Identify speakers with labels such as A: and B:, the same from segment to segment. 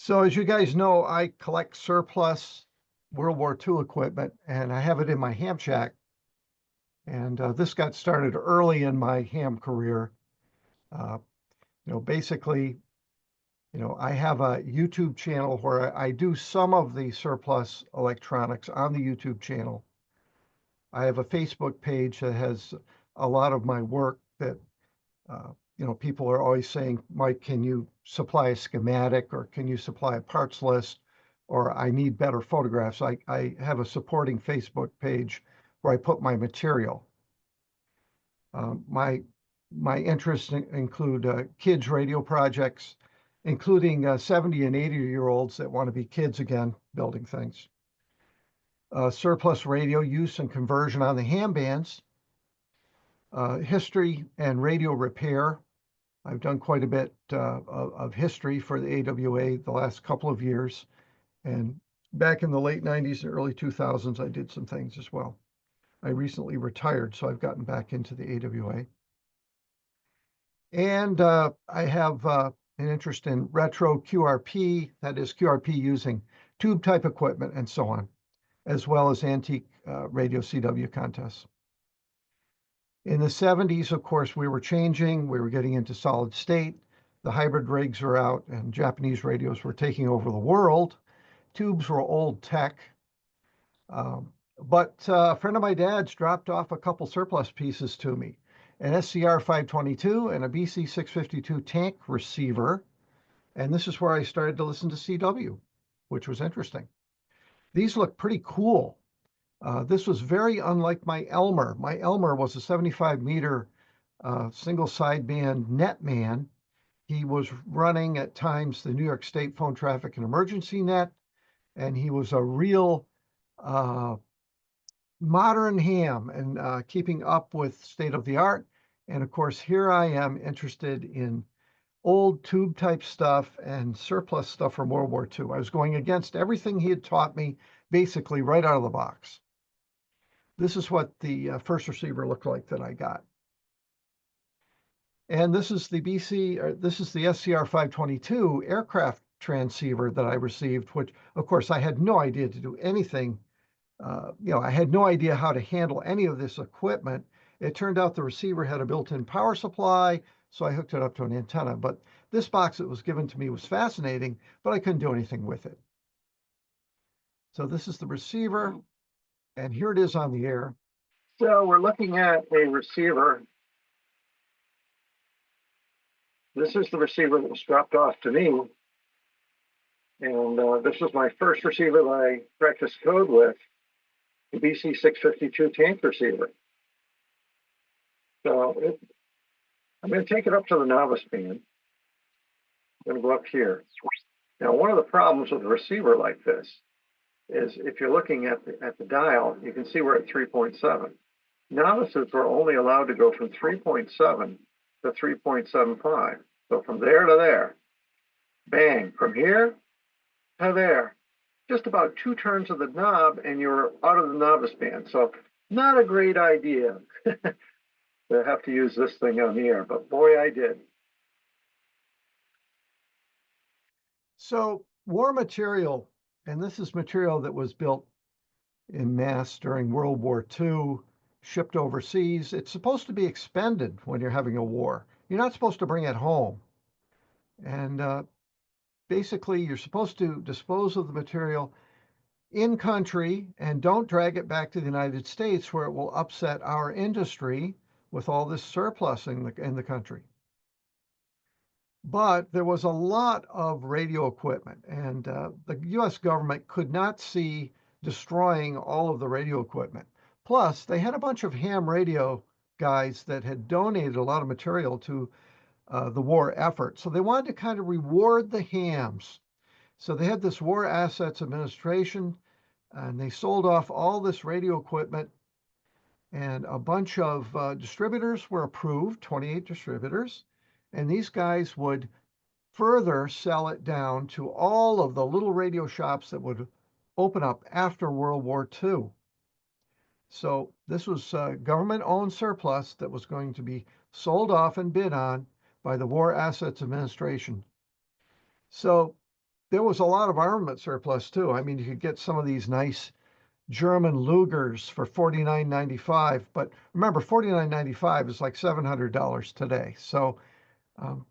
A: So as you guys know, I collect surplus World War II equipment, and I have it in my ham shack. And this got started early in my ham career. Uh, basically, I have a YouTube channel where I do some of the surplus electronics on the YouTube channel. I have a Facebook page that has a lot of my work that, people are always saying, Mike, can you supply a schematic or can you supply a parts list? Or I need better photographs. I have a supporting Facebook page where I put my material. My interests include kids radio projects, including 70 and 80-year-olds that want to be kids again, building things. Surplus radio use and conversion on the ham bands. History and radio repair. I've done quite a bit of history for the AWA the last couple of years. And back in the late 90s and early 2000s, I did some things as well. I recently retired, so I've gotten back into the AWA. And I have an interest in retro QRP, that is QRP using tube type equipment and so on, as well as antique radio CW contests. In the 70s, of course, we were changing. We were getting into solid state. The hybrid rigs were out and Japanese radios were taking over the world. Tubes were old tech. But a friend of my dad's dropped off a couple surplus pieces to me, an SCR 522 and a BC 652 tank receiver. And this is where I started to listen to CW, which was interesting. These look pretty cool. This was very unlike my Elmer. My Elmer was a 75-meter single sideband Netman. He was running at times the New York State Phone Traffic and Emergency Net, and he was a real modern ham and keeping up with state of the art. And of course, here I am interested in old tube type stuff and surplus stuff from World War II. I was going against everything he had taught me basically right out of the box. This is what the first receiver looked like that I got. And this is the SCR 522 aircraft transceiver that I received, which of course I had no idea to do anything. I had no idea how to handle any of this equipment. It turned out the receiver had a built-in power supply, so I hooked it up to an antenna. But this box that was given to me was fascinating, but I couldn't do anything with it. So this is the receiver, and here it is on the air. So we're looking at a receiver. This is the receiver that was dropped off to me. And this was my first receiver that I practiced code with, the BC 652 tank receiver. So I'm going to take it up to the novice band. I'm going to go up here. Now, one of the problems with a receiver like this is if you're looking at the dial, you can see we're at 3.7. Novices were only allowed to go from 3.7 to 3.75. So from there to there, bang, from here to there, just about 2 turns of the knob and you're out of the novice band. So not a great idea to have to use this thing on the air, but boy, I did. So war material, and this is material that was built in mass during World War II, shipped overseas. It's supposed to be expended when you're having a war. You're not supposed to bring it home. And basically, you're supposed to dispose of the material in country and don't drag it back to the United States where it will upset our industry with all this surplus in the country. But there was a lot of radio equipment, and the U.S. government could not see destroying all of the radio equipment. Plus, they had a bunch of ham radio guys that had donated a lot of material to the war effort. So they wanted to kind of reward the hams. So they had this War Assets Administration, and they sold off all this radio equipment, and a bunch of distributors were approved, 28 distributors, and these guys would further sell it down to all of the little radio shops that would open up after World War II. So this was government-owned surplus that was going to be sold off and bid on by the War Assets Administration. So there was a lot of armament surplus too. I mean, you could get some of these nice German Lugers for $49.95, but remember, $49.95 is like $700 today. So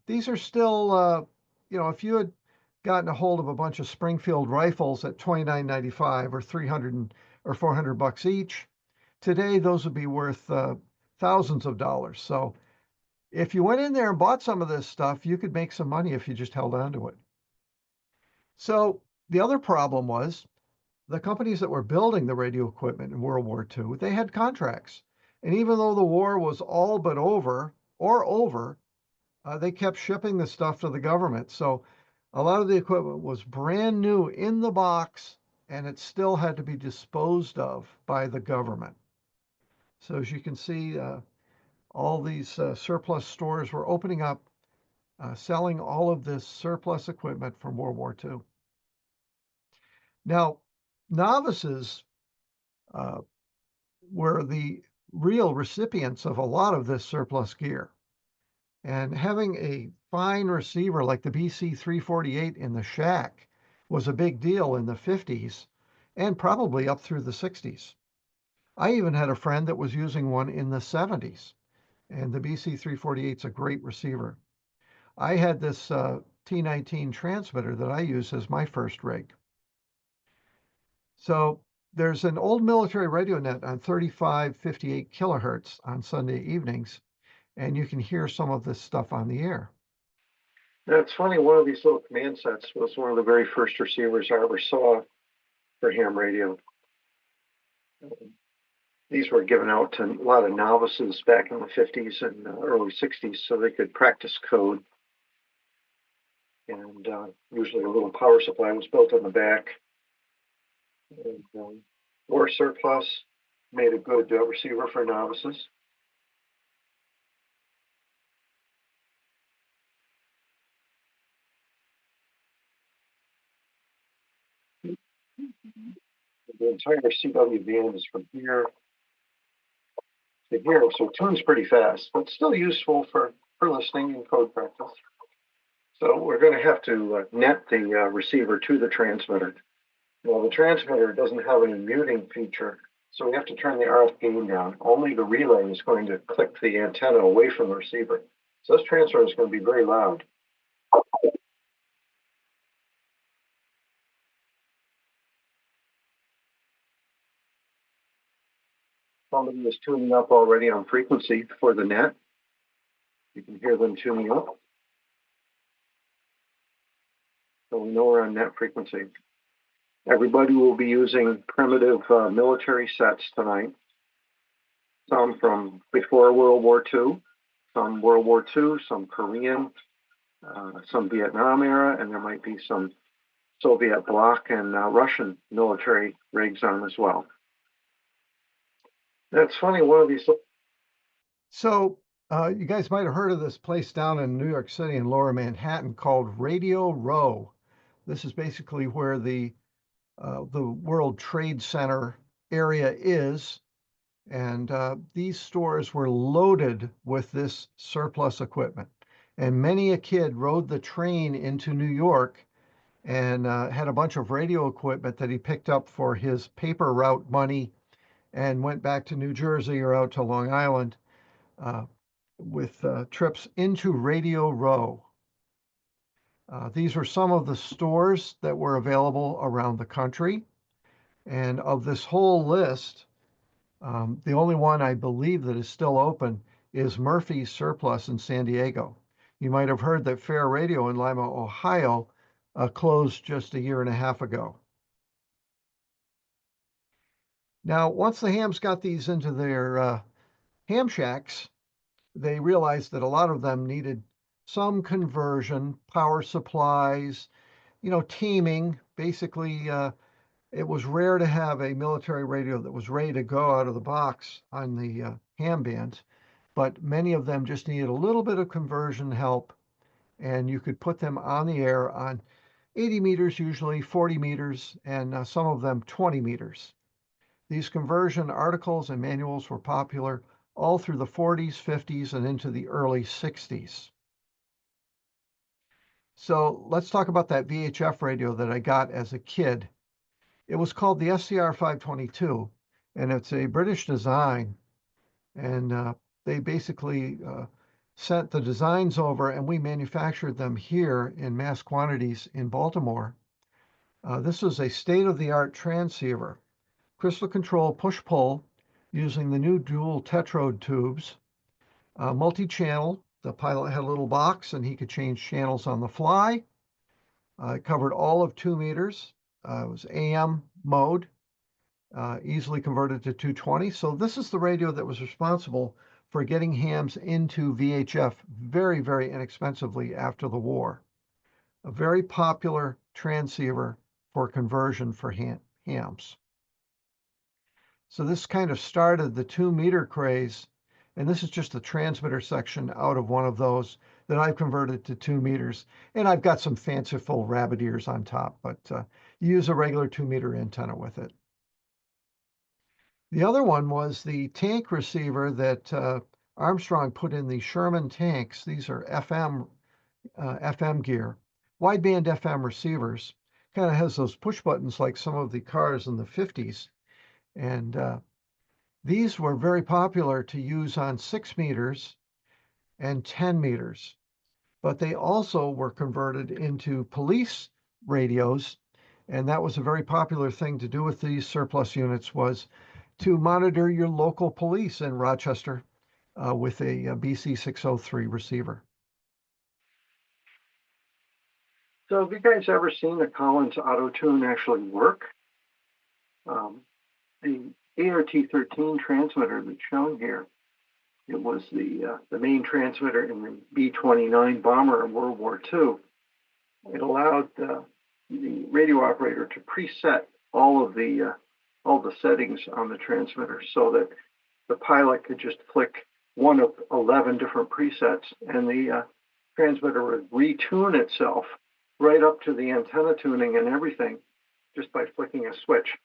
A: these are still, if you had gotten a hold of a bunch of Springfield rifles at $29.95 or 300 or $400 each, today those would be worth thousands of dollars. So if you went in there and bought some of this stuff, you could make some money if you just held on to it. So the other problem was the companies that were building the radio equipment in World War II, they had contracts. And even though the war was all but over or over, they kept shipping the stuff to the government. So a lot of the equipment was brand new in the box, and it still had to be disposed of by the government. So as you can see, all these surplus stores were opening up, selling all of this surplus equipment from World War II. Now, novices were the real recipients of a lot of this surplus gear. And having a fine receiver like the BC-348 in the shack was a big deal in the 50s and probably up through the 60s. I even had a friend that was using one in the 70s, and the BC-348 is a great receiver. I had this T19 transmitter that I use as my first rig. So there's an old military radio net on 3558 kilohertz on Sunday evenings, and you can hear some of this stuff on the air.
B: Now, it's funny, one of these little command sets was one of the very first receivers I ever saw for ham radio. These were given out to a lot of novices back in the 50s and early 60s so they could practice code. And usually a little power supply was built on the back. And war surplus made a good receiver for novices. The entire CW band is from here to here, so it tunes pretty fast, but still useful for listening and code practice. So we're going to have to net the receiver to the transmitter. Well, the transmitter doesn't have any muting feature, so we have to turn the RF gain down. Only the relay is going to click the antenna away from the receiver. So this transmitter is going to be very loud. Somebody is tuning up already on frequency for the net. You can hear them tuning up. So we know we're on net frequency. Everybody will be using primitive military sets tonight. Some from before World War II, some World War II, some Korean, some Vietnam era, and there might be some Soviet bloc and Russian military rigs on as well. That's funny, one of these.
A: So you guys might have heard of this place down in New York City in Lower Manhattan called Radio Row. This is basically where the World Trade Center area is. And these stores were loaded with this surplus equipment. And many a kid rode the train into New York and had a bunch of radio equipment that he picked up for his paper route money and went back to New Jersey or out to Long Island with trips into Radio Row. These were some of the stores that were available around the country. And of this whole list, the only one I believe that is still open is Murphy's Surplus in San Diego. You might have heard that Fair Radio in Lima, Ohio, closed just a year and a half ago. Now, once the hams got these into their ham shacks, they realized that a lot of them needed some conversion, power supplies, teaming. Basically, it was rare to have a military radio that was ready to go out of the box on the ham bands, but many of them just needed a little bit of conversion help, and you could put them on the air on 80 meters, usually 40 meters, and some of them 20 meters. These conversion articles and manuals were popular all through the 40s, 50s, and into the early 60s. So let's talk about that VHF radio that I got as a kid. It was called the SCR 522, and it's a British design. And they basically sent the designs over, and we manufactured them here in mass quantities in Baltimore. This was a state-of-the-art transceiver, crystal control push-pull using the new dual tetrode tubes, multi-channel. The pilot had a little box, and he could change channels on the fly. It covered all of 2 meters. It was AM mode, easily converted to 220. So this is the radio that was responsible for getting hams into VHF very, very inexpensively after the war. A very popular transceiver for conversion for hams. So this kind of started the 2-meter craze, and this is just the transmitter section out of one of those that I've converted to 2 meters. And I've got some fanciful rabbit ears on top, but you use a regular 2-meter antenna with it. The other one was the tank receiver that Armstrong put in the Sherman tanks. These are FM gear, wideband FM receivers. Kind of has those push buttons like some of the cars in the 50s. And these were very popular to use on 6 meters and 10 meters. But they also were converted into police radios. And that was a very popular thing to do with these surplus units, was to monitor your local police in Rochester with a BC 603 receiver.
B: So have you guys ever seen a Collins auto tune actually work? The ART-13 transmitter that's shown here, it was the main transmitter in the B-29 bomber in World War II. It allowed the radio operator to preset all the settings on the transmitter so that the pilot could just flick one of 11 different presets, and the transmitter would retune itself right up to the antenna tuning and everything just by flicking a switch.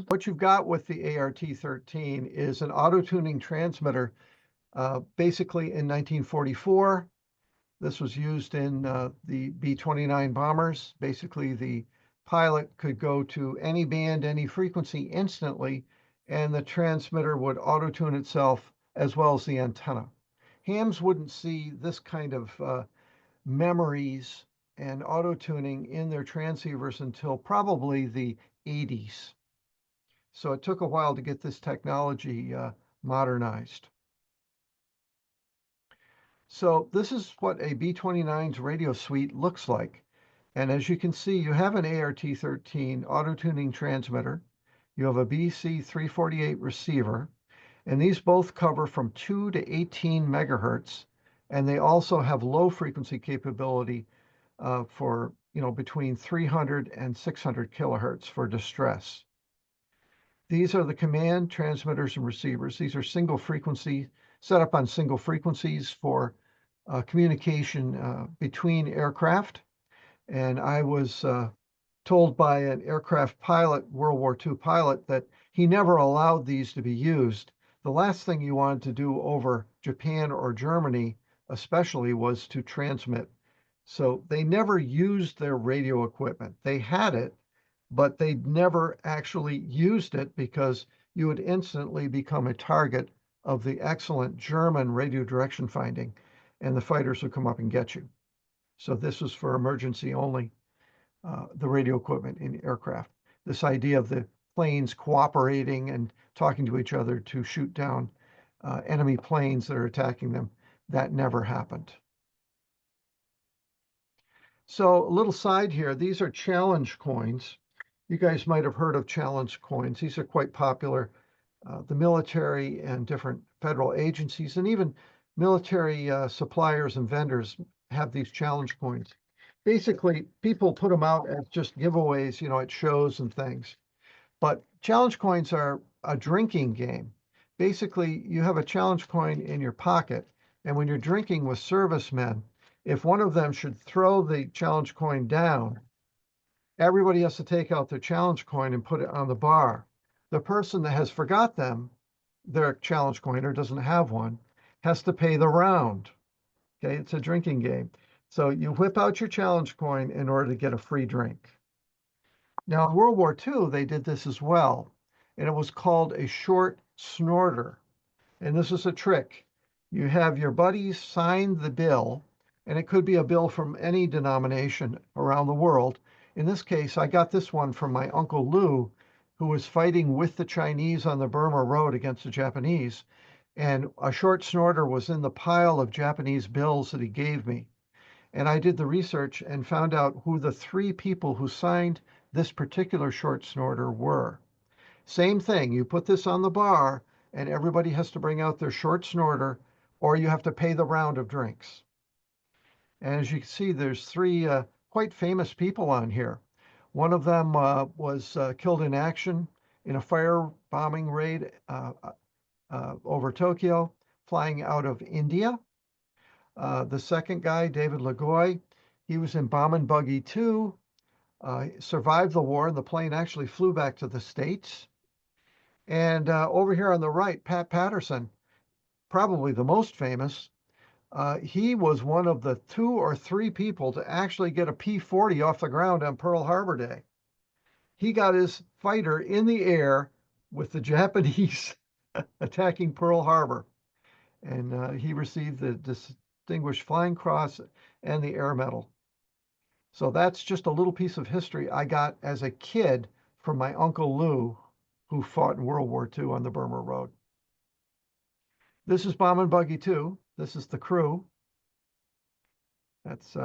A: What you've got with the ART-13 is an auto-tuning transmitter. Basically in 1944, this was used in the B-29 bombers. Basically, the pilot could go to any band, any frequency instantly, and the transmitter would auto-tune itself as well as the antenna. Hams wouldn't see this kind of memories and auto-tuning in their transceivers until probably the 80s. So it took a while to get this technology modernized. So this is what a B-29's radio suite looks like. And as you can see, you have an ART-13 auto-tuning transmitter. You have a BC348 receiver, and these both cover from 2 to 18 megahertz. And they also have low frequency capability for, between 300 and 600 kilohertz for distress. These are the command transmitters and receivers. These are single frequency, set up on single frequencies for communication between aircraft. And I was told by an aircraft pilot, World War II pilot, that he never allowed these to be used. The last thing you wanted to do over Japan or Germany, especially, was to transmit. So they never used their radio equipment. They had it, but they never actually used it because you would instantly become a target of the excellent German radio direction finding, and the fighters would come up and get you. So this was for emergency only, the radio equipment in aircraft. This idea of the planes cooperating and talking to each other to shoot down enemy planes that are attacking them, that never happened. So a little side here, these are challenge coins. You guys might have heard of challenge coins. These are quite popular. The military and different federal agencies and even military suppliers and vendors have these challenge coins. Basically, people put them out as just giveaways, at shows and things. But challenge coins are a drinking game. Basically, you have a challenge coin in your pocket, and when you're drinking with servicemen, if one of them should throw the challenge coin down, everybody has to take out their challenge coin and put it on the bar. The person that has forgot their challenge coin or doesn't have one, has to pay the round. Okay, it's a drinking game. So you whip out your challenge coin in order to get a free drink. Now, in World War II, they did this as well, and it was called a short snorter. And this is a trick. You have your buddies sign the bill, and it could be a bill from any denomination around the world. In this case, I got this one from my Uncle Lou, who was fighting with the Chinese on the Burma Road against the Japanese. And a short snorter was in the pile of Japanese bills that he gave me. And I did the research and found out who the 3 people who signed this particular short snorter were. Same thing, you put this on the bar and everybody has to bring out their short snorter, or you have to pay the round of drinks. And as you can see, there's 3 quite famous people on here. One of them was killed in action in a firebombing raid over Tokyo, flying out of India. The second guy, David Lagoy, he was in Bomb and Buggy 2, survived the war, and the plane actually flew back to the States. And over here on the right, Pat Patterson, probably the most famous, he was one of the 2 or 3 people to actually get a P-40 off the ground on Pearl Harbor Day. He got his fighter in the air with the Japanese attacking Pearl Harbor. And he received the Distinguished Flying Cross and the Air Medal. So that's just a little piece of history I got as a kid from my Uncle Lou, who fought in World War II on the Burma Road. This is Bomb and Buggy 2. This is the crew. That's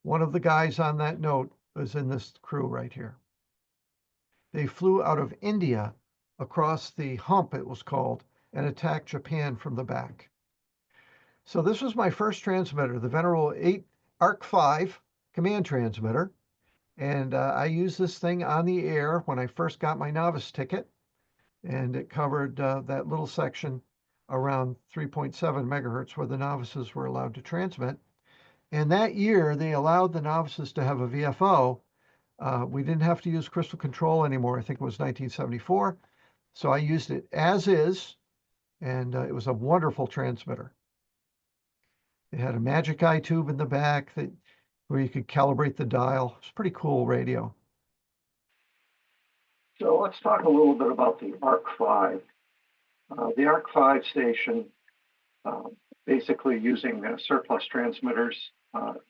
A: one of the guys on that note was in this crew right here. They flew out of India across the hump, it was called, and attacked Japan from the back. So this was my first transmitter, the Venerable ARC 5 command transmitter. And I used this thing on the air when I first got my novice ticket. And it covered that little section around 3.7 megahertz where the novices were allowed to transmit. And that year, they allowed the novices to have a VFO. We didn't have to use crystal control anymore. I think it was 1974. So I used it as is, and it was a wonderful transmitter. It had a magic eye tube in the back where you could calibrate the dial. It's a pretty cool radio.
B: So let's talk a little bit about the ARC-5. The ARC-5 station, basically using surplus transmitters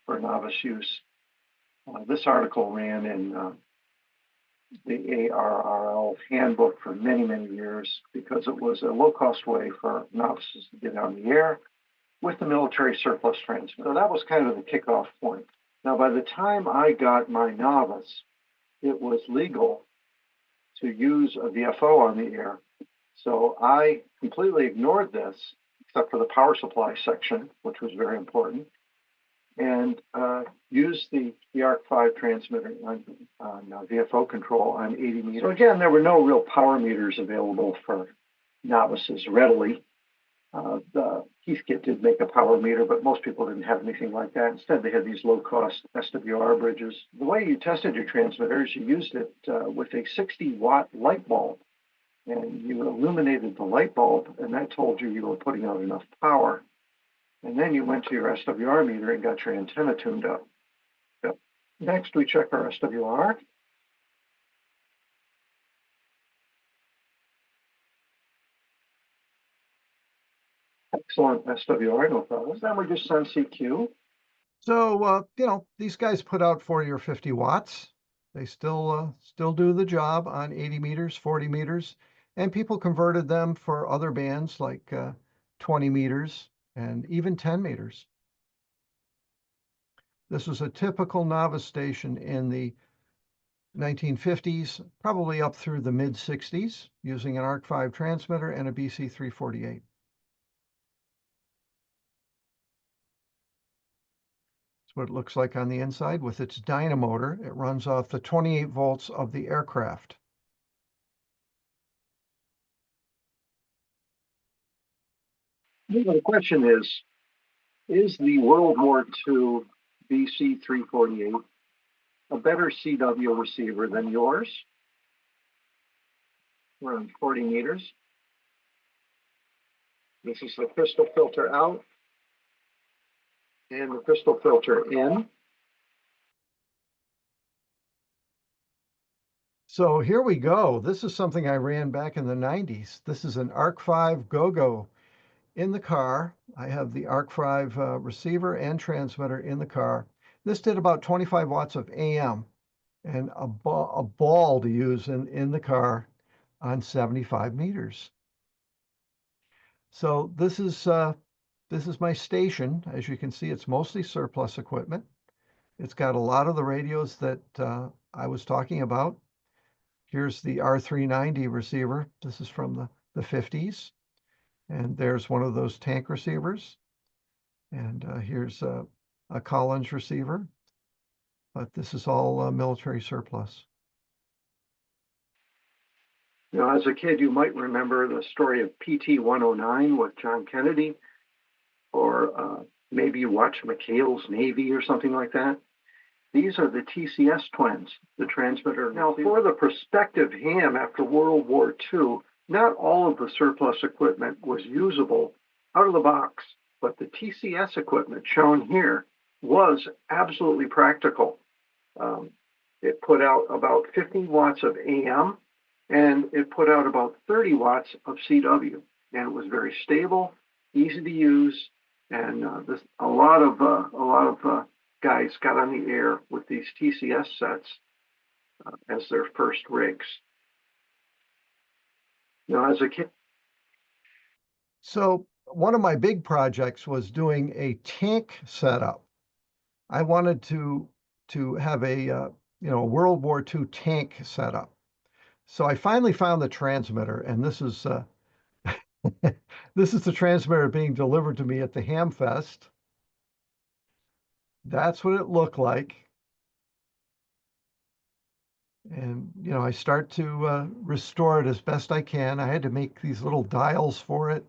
B: for novice use. This article ran in the ARRL handbook for many, many years because it was a low-cost way for novices to get on the air with the military surplus transmitter. So that was kind of the kickoff point. Now, by the time I got my novice, it was legal to use a VFO on the air. So I completely ignored this, except for the power supply section, which was very important, and used the ARC-5 transmitter on VFO control on 80 meters. So again, there were no real power meters available for novices readily. The Heathkit did make a power meter, but most people didn't have anything like that. Instead, they had these low-cost SWR bridges. The way you tested your transmitters, you used it with a 60-watt light bulb, and you illuminated the light bulb, and that told you you were putting out enough power. And then you went to your SWR meter and got your antenna tuned up. Yep. Next, we check our SWR. Excellent SWR, no problems. Then we just send CQ.
A: So, these guys put out 40 or 50 watts. They still do the job on 80 meters, 40 meters, and people converted them for other bands like 20 meters and even 10 meters. This was a typical novice station in the 1950s, probably up through the mid-60s, using an ARC-5 transmitter and a BC348. What it looks like on the inside with its dynamotor. It runs off the 28 volts of the aircraft.
B: The question is the World War II BC348 a better CW receiver than yours? We're on 40 meters. This is the crystal filter out. and the crystal filter in.
A: So here we go. This is something I ran back in the 90s. This is an Arc 5 Go-Go in the car. I have the Arc 5 receiver and transmitter in the car. This did about 25 watts of AM and a ball to use in the car on 75 meters. So this is my station. As you can see, it's mostly surplus equipment. It's got a lot of the radios that I was talking about. Here's the R390 receiver. This is from the 50s. And there's one of those tank receivers. And here's a Collins receiver. But this is all military surplus.
B: Now, as a kid, you might remember the story of PT 109 with John Kennedy, or maybe you watched McHale's Navy or something like that. These are the TCS twins, the transmitter. Now, for the prospective ham after World War II, not all of the surplus equipment was usable out of the box, but the TCS equipment shown here was absolutely practical. It put out about 15 watts of AM, and it put out about 30 watts of CW, and it was very stable, easy to use, and a lot of guys got on the air with these TCS sets as their first rigs. Now, as a kid.
A: So one of my big projects was doing a tank setup. I wanted to have a World War II tank setup. So I finally found the transmitter, and this is this is the transmitter being delivered to me at the Hamfest. That's what it looked like. And, I start to restore it as best I can. I had to make these little dials for it.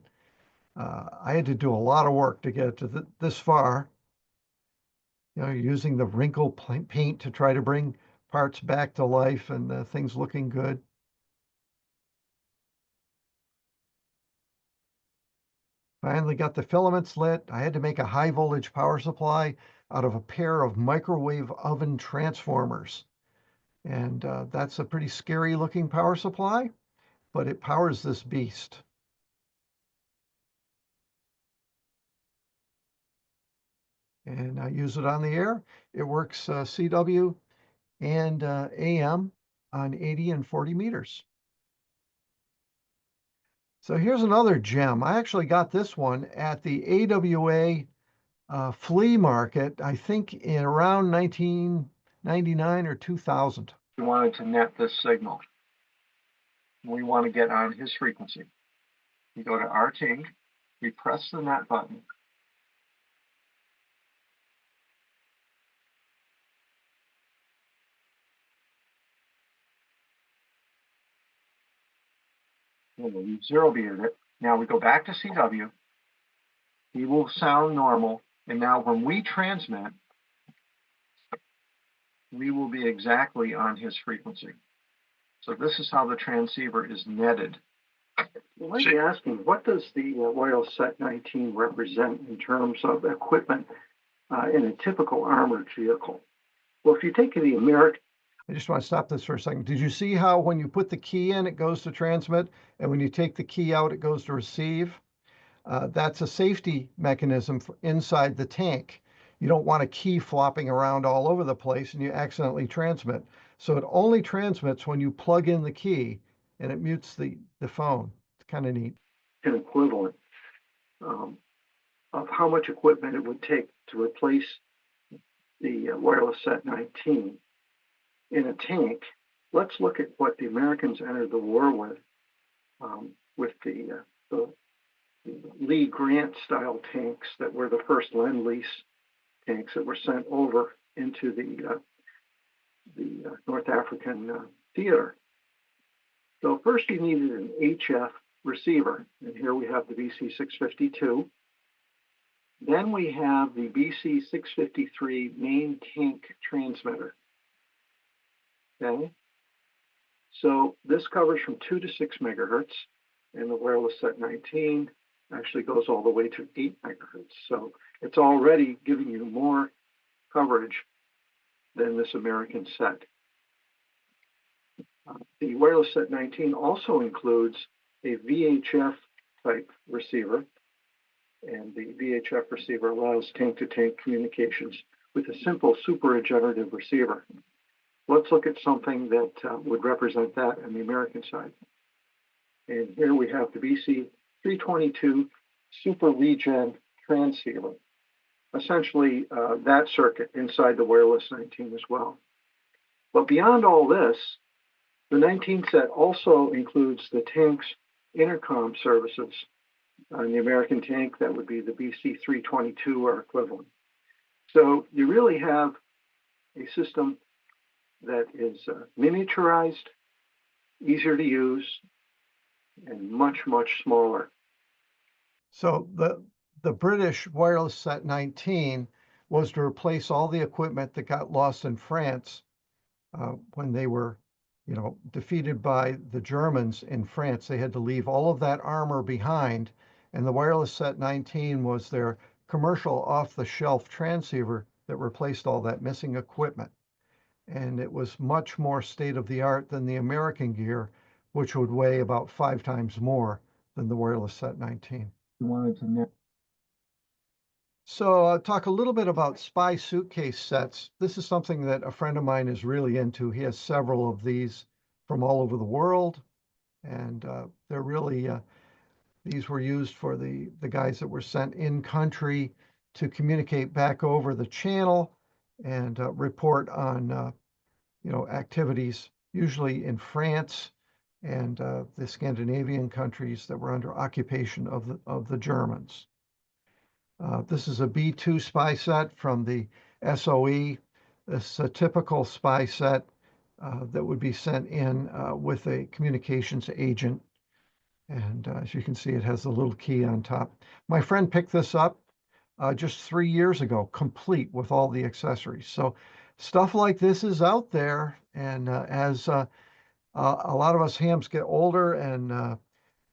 A: I had to do a lot of work to get it to this far. Using the wrinkle paint to try to bring parts back to life and things looking good. Finally got the filaments lit. I had to make a high voltage power supply out of a pair of microwave oven transformers. And that's a pretty scary looking power supply, but it powers this beast. And I use it on the air. It works CW and AM on 80 and 40 meters. So here's another gem. I actually got this one at the AWA flea market, I think in around 1999 or 2000.
B: We wanted to net this signal. We want to get on his frequency. We go to our tank, we press the net button. And we've zero beated it. Now we go back to CW. He will sound normal. And now when we transmit, we will be exactly on his frequency. So this is how the transceiver is netted. You might be asking, what does the Wireless Set 19 represent in terms of equipment in a typical armored vehicle? Well, if you take the American.
A: I just want to stop this for a second. Did you see how when you put the key in, it goes to transmit, and when you take the key out, it goes to receive? That's a safety mechanism inside the tank. You don't want a key flopping around all over the place and you accidentally transmit. So it only transmits when you plug in the key and it mutes the phone. It's kind of neat.
B: An equivalent of how much equipment it would take to replace the Wireless Set 19 in a tank. Let's look at what the Americans entered the war with the Lee Grant style tanks that were the first Lend-Lease tanks that were sent over into the North African theater. So first you needed an HF receiver, and here we have the BC652. Then we have the BC653 main tank transmitter. Okay, so this covers from 2 to 6 megahertz in the Wireless Set 19. actually goes all the way to 8 megahertz. So it's already giving you more coverage than this American set. The wireless set 19 also includes a VHF type receiver, and the VHF receiver allows tank-to-tank communications with a simple super-regenerative receiver. Let's look at something that would represent that on the American side. And here we have the BC322 Super Regen transceiver, essentially that circuit inside the wireless 19 as well. But beyond all this, the 19 set also includes the tank's intercom services. On the American tank, that would be the BC322 or equivalent. So you really have a system that is miniaturized, easier to use, and much, much smaller.
A: So the British wireless set 19 was to replace all the equipment that got lost in France when they were, defeated by the Germans in France. They had to leave all of that armor behind, and the wireless set 19 was their commercial off-the-shelf transceiver that replaced all that missing equipment. And it was much more state-of-the-art than the American gear, which would weigh about 5 times more than the wireless set 19. So talk a little bit about spy suitcase sets. This is something that a friend of mine is really into. He has several of these from all over the world, and they're really, these were used for the guys that were sent in country to communicate back over the channel and report on, activities, usually in France and the Scandinavian countries that were under occupation of the Germans. This is a B2 spy set from the SOE. This is a typical spy set that would be sent in with a communications agent. And as you can see, it has a little key on top. My friend picked this up just 3 years ago, complete with all the accessories. So stuff like this is out there. And as a lot of us hams get older and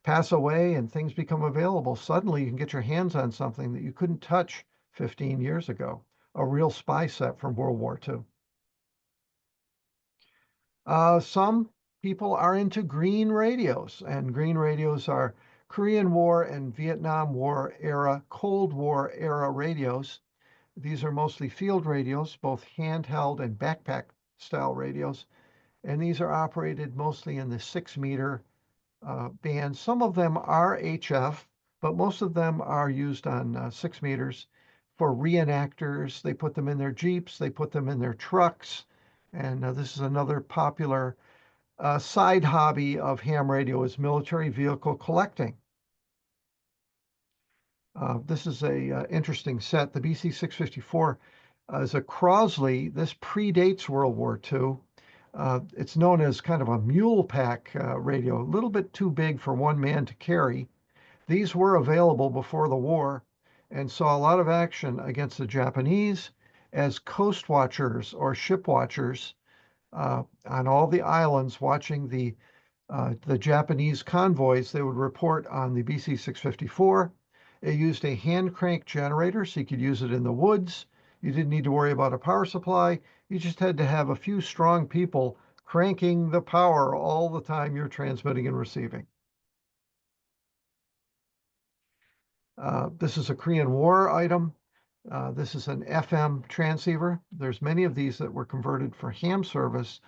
A: pass away and things become available, suddenly you can get your hands on something that you couldn't touch 15 years ago, a real spy set from World War II. Some people are into green radios, and green radios are Korean War and Vietnam War era, Cold War era radios. These are mostly field radios, both handheld and backpack style radios, and these are operated mostly in the 6-meter band. Some of them are HF, but most of them are used on 6 meters for reenactors. They put them in their Jeeps, they put them in their trucks, and this is another popular side hobby of ham radio is military vehicle collecting. This is a interesting set. The BC654 is a Crosley. This predates World War II. It's known as kind of a mule pack radio, a little bit too big for one man to carry. These were available before the war and saw a lot of action against the Japanese as coast watchers or ship watchers on all the islands watching the Japanese convoys. They would report on the BC654. It used a hand crank generator, so you could use it in the woods. You didn't need to worry about a power supply. You just had to have a few strong people cranking the power all the time you're transmitting and receiving. This is a Korean War item. This is an FM transceiver. There's many of these that were converted for ham service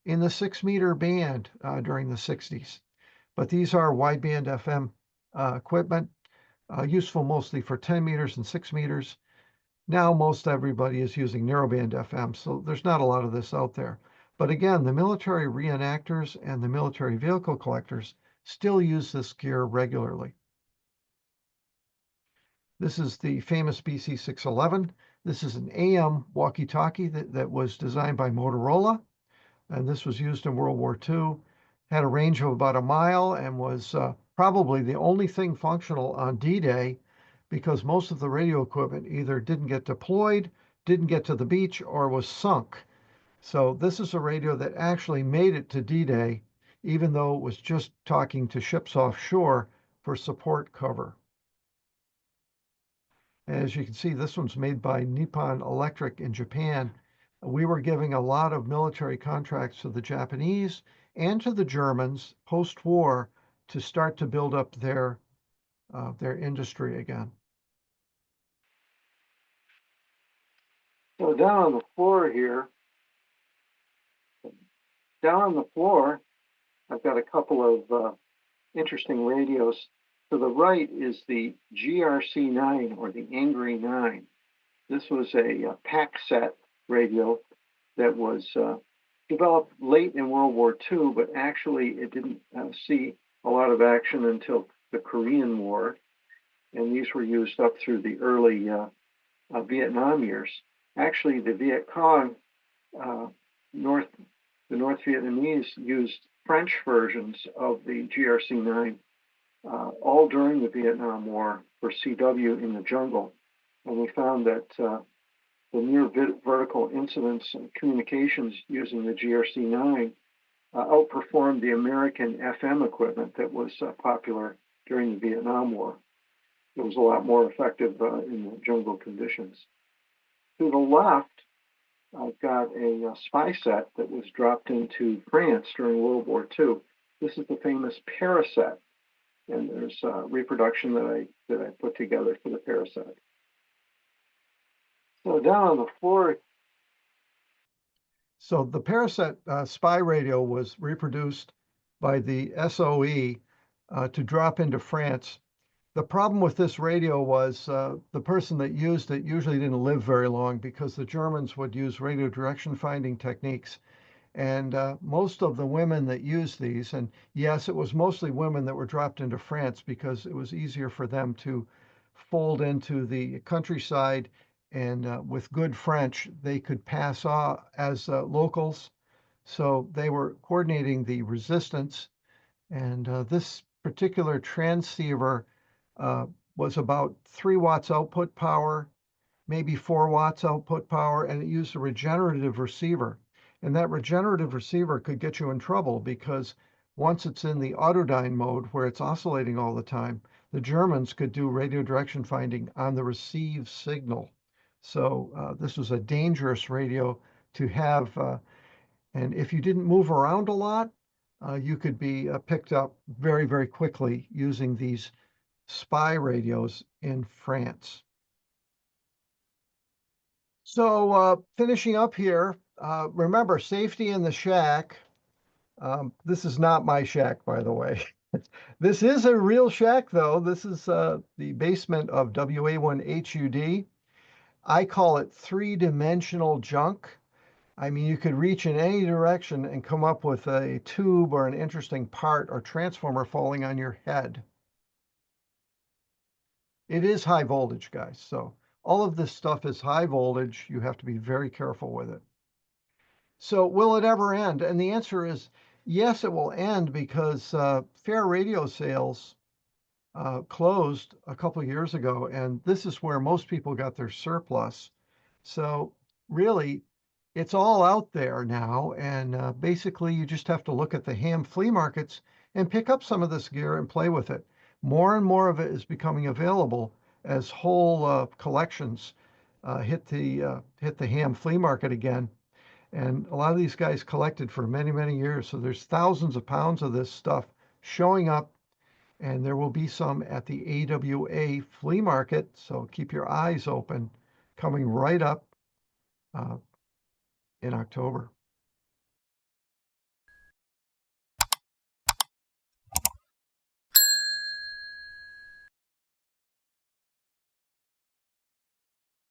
A: in the 6-meter band during the 60s. But these are wideband FM equipment, useful mostly for 10 meters and 6 meters. Now most everybody is using narrowband FM, so there's not a lot of this out there. But again, the military reenactors and the military vehicle collectors still use this gear regularly. This is the famous BC611. This is an AM walkie-talkie that was designed by Motorola, and this was used in World War II. Had a range of about a mile and was probably the only thing functional on D-Day, because most of the radio equipment either didn't get deployed, didn't get to the beach, or was sunk. So this is a radio that actually made it to D-Day, even though it was just talking to ships offshore for support cover. As you can see, this one's made by Nippon Electric in Japan. We were giving a lot of military contracts to the Japanese and to the Germans post-war to start to build up their industry again.
B: So down on the floor here, I've got a couple of interesting radios. To the right is the GRC-9, or the Angry 9. This was a paraset radio that was developed late in World War II, but actually it didn't see a lot of action until the Korean War, and these were used up through the early Vietnam years. Actually, the Viet Cong, the North Vietnamese, used French versions of the GRC-9 all during the Vietnam War for CW in the jungle, and we found that the near vertical incidence and communications using the GRC-9 outperformed the American FM equipment that was popular during the Vietnam War. It was a lot more effective in the jungle conditions. To the left, I've got a spy set that was dropped into France during World War II. This is the famous paraset, and there's reproduction that I put together for the paraset. So down on the floor.
A: So the paraset spy radio was reproduced by the SOE to drop into France. The problem with this radio was the person that used it usually didn't live very long, because the Germans would use radio direction finding techniques. And most of the women that used these, and yes, it was mostly women that were dropped into France because it was easier for them to fold into the countryside, and with good French, they could pass off as locals. So they were coordinating the resistance. And this particular transceiver was about 3 watts output power, maybe 4 watts output power, and it used a regenerative receiver. And that regenerative receiver could get you in trouble, because once it's in the autodyne mode where it's oscillating all the time, the Germans could do radio direction finding on the received signal. So this was a dangerous radio to have. And if you didn't move around a lot, you could be picked up very, very quickly using these spy radios in France. So finishing up here, remember, safety in the shack. This is not my shack, by the way. This is a real shack, though. This is the basement of WA1HUD. I call it three-dimensional junk. I mean, you could reach in any direction and come up with a tube or an interesting part or transformer falling on your head. It is high voltage, guys. So all of this stuff is high voltage. You have to be very careful with it. So will it ever end? And the answer is yes, it will end, because fair radio sales closed a couple of years ago, and this is where most people got their surplus. So really, it's all out there now, and basically you just have to look at the ham flea markets and pick up some of this gear and play with it. More and more of it is becoming available as whole collections hit the ham flea market again. And a lot of these guys collected for many, many years. So there's thousands of pounds of this stuff showing up, and there will be some at the AWA flea market. So keep your eyes open, coming right up in October.